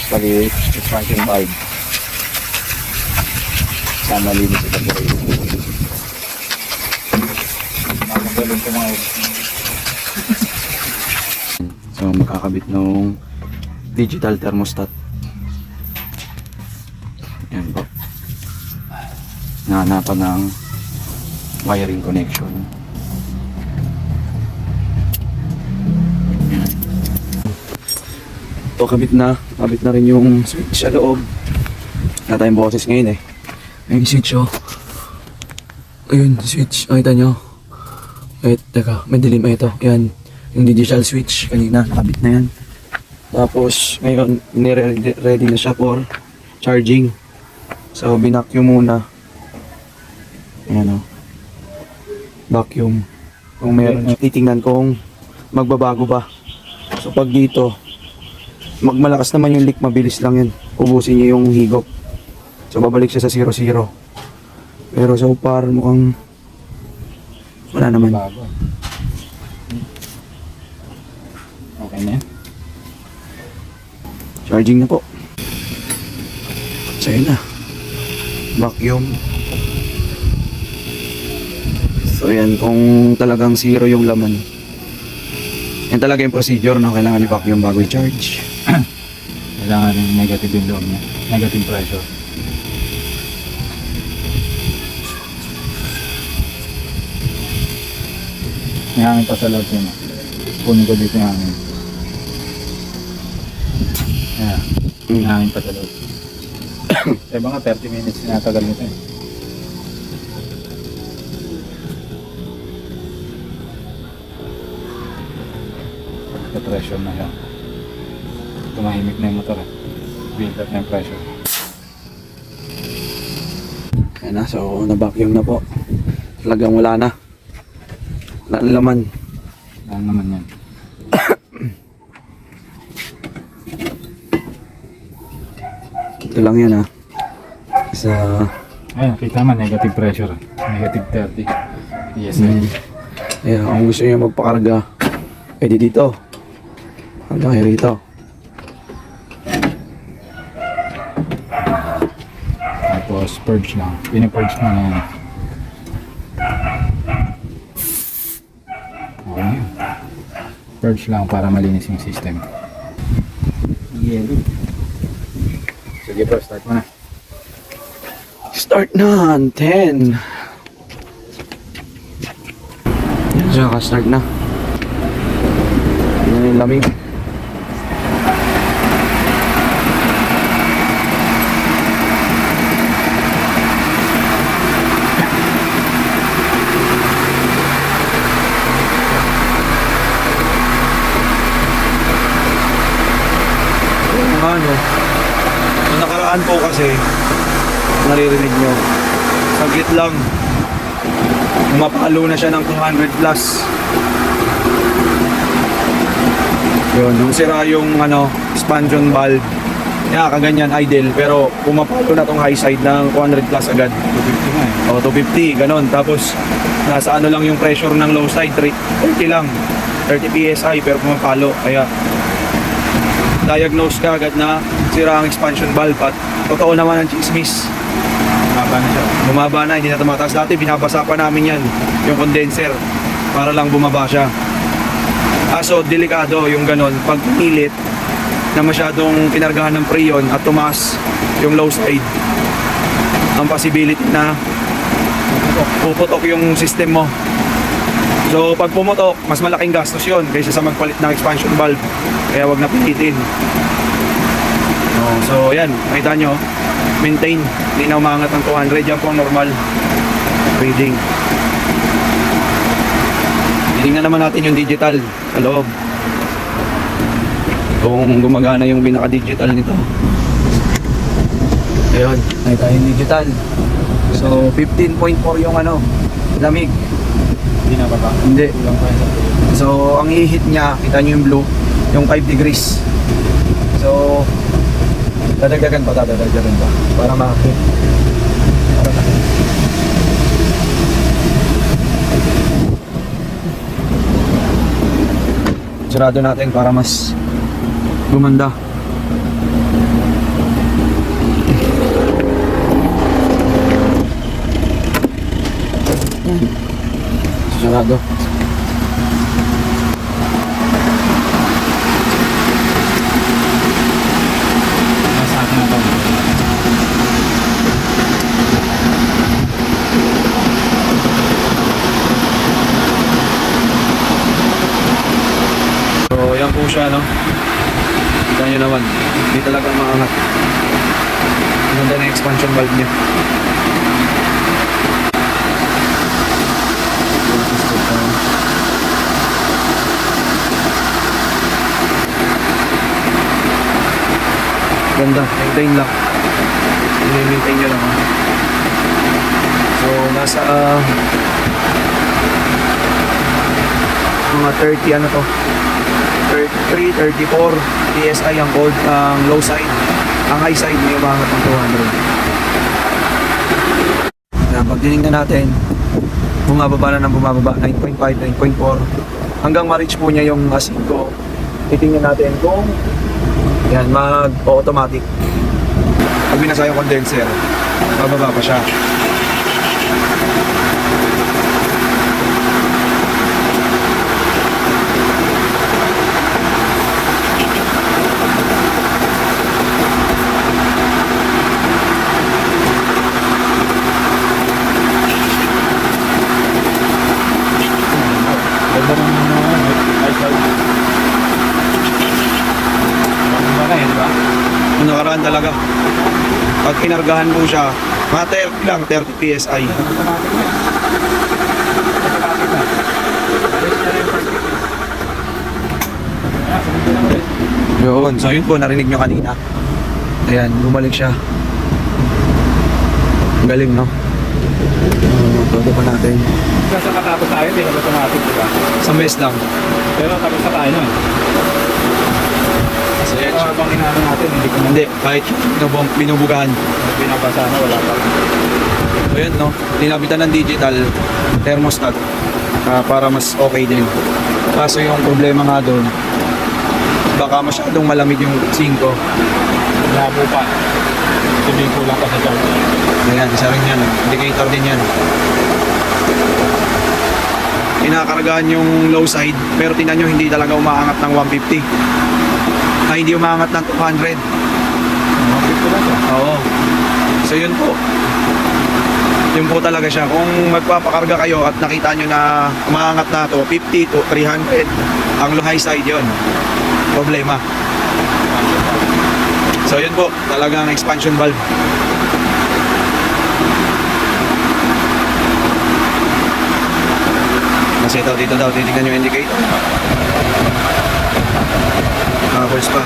palit expansion valve. Sana linis sa carburetor. Magaling ko mga so makakabit ng digital thermostat. Yan po. Nahanapan ng wiring connection. Ito kabit na rin yung switch sa loob. Wala tayong boses ngayon eh. Ayun yung switch oh. Ayun switch, nakita nyo. Wait, teka, may dilim ito. Yan, yung digital switch kanina, nakabit na yan. Tapos ngayon, ready na siya for charging. So binacuum muna. Ayan o. Vacuum. Kung meron, titingnan kung magbabago ba. So pag dito, magmalakas naman yung leak, mabilis lang yan. Ubusin niyo yung higop. So babalik siya sa 0-0. Pero so far mukhang wala naman. Okay na yan. Charging na po. So yun na. Vacuum. So yan, kung talagang 0 yung laman. Yan talaga yung procedure na kailangan i-vacuum bago i-charge. Kailangan rin negative yung loob niya. Negative pressure. May hangin pa sa loob niya. Punin ko dito yung hangin. Ayan. May hangin pa sa loob. Eh baka 30 minutes sinatagal nito eh. Pressure na yan. Tumahimik na yung motor eh. Build up na yung pressure. Ayan na, so na-vacuum na po. Talagang wala na. Wala na laman. Wala naman yan. Ito lang yan ha. Sa... Ayan, kita naman negative pressure. Negative 30 PSI. Ayan, kung gusto nyo magpakarga, pwede dito. Hanggang kayo rito. Tapos purge lang. Pinipurge mo na yan. Okay. Purge lang para malinis yung system. Yellow. Sige bro, start mo na. Start na, 10. Yan siya, ka-start na. Yan yung lamig. Ano, yung nakaraan po kasi naririnig nyo saglit lang mapalo na siya ng 200 plus yun, nung sira yung ano, expansion valve kaganyan idle pero pumapalo na tong high side ng 200 plus agad 250 na eh. o 250 ganon tapos nasa ano lang yung pressure ng low side 30 lang 30 psi pero pumapalo kaya diagnose ka agad na sira ang expansion valve at totoo naman ang chismis. Bumaba na siya. Bumaba na, hindi na tumataas. Dati binabasa pa namin yan, yung condenser, para lang bumaba siya. So delikado yung ganon, pag pilit na masyadong pinargahan ng freon at tumaas yung low side, ang possibility na puputok yung system mo. So pag pumutok, mas malaking gastos yun kaysa sa magpalit ng expansion valve. Kaya wag na pilitin. So yan, makita nyo, maintain, hindi na umangat ng 200, yan po ang normal reading. Tingnan naman natin yung digital sa loob. Kung gumagana yung pinaka-digital nito. Ayun, nakita yung digital. So 15.4 yung ano, lamig. Hindi na baba. Hindi. Kulang pa yun. So ang i-hit niya, kita nyo yung blue, yung 5 degrees. So dadagdagan pa para makakit. Sarado natin para mas gumanda. Sarado. Nasa akin na to. So, yan po siya, no? Kita nyo naman. Hindi talaga maangat. Ganda na yung expansion valve niya. Ganda. Maintain lang. I-maintain nyo lang, ha? So, nasa mga 30, ano to? 33, 34 PSI ang cold, ang low side. Ang high side may umangat ng 200. Yan, pag tinignan natin, bumababa na ng bumababa, 9.5, 9.4. Hanggang ma-reach po niya yung 5. Titingnan natin kung yan, mag-automatic. Pag binasa yung condenser, bababa pa siya. Ganda ng ice valve. Maganda na di ba? Yung nakaraan talaga. Pag kinargahan po siya, mga 30 lang, 30 PSI. Automatic na. Automatic na. Alis niya na yung first kick. Sunod na ulit. Yun. So yun po, narinig nyo kanina. Ayan, bumalik siya. Ang galing, no? Todo pa natin. Nasa katapos tayo, hindi na automatic, di ba? Sa mess lang. Pero tapos na tayo nun. So yan Pero siya. habang inaano natin, hindi ko na Hindi, kahit binubugahan. binabasa na, wala pa. So yun, no? Dinabitan ng digital thermostat para mas okay din. Kaso yung problema nga doon, baka masyadong malamig yung 5. Labo pa. Sabihin ko lang pa sa charge. Ayan, isa rin yan. Indicator din yan. Kinakargaan yung low side, pero tingnan nyo, hindi talaga umaangat ng 150. Ay, hindi umaangat ng 200. Mapit ko lang siya. Oo. So yun po. Yun po talaga siya. Kung magpapakarga kayo at nakita nyo na umaangat na to 50 to 300, ang low high side yun. Problema. So yun po, talagang expansion valve. Kasi ito, dito daw, titignan yung indicator. Tapos pa.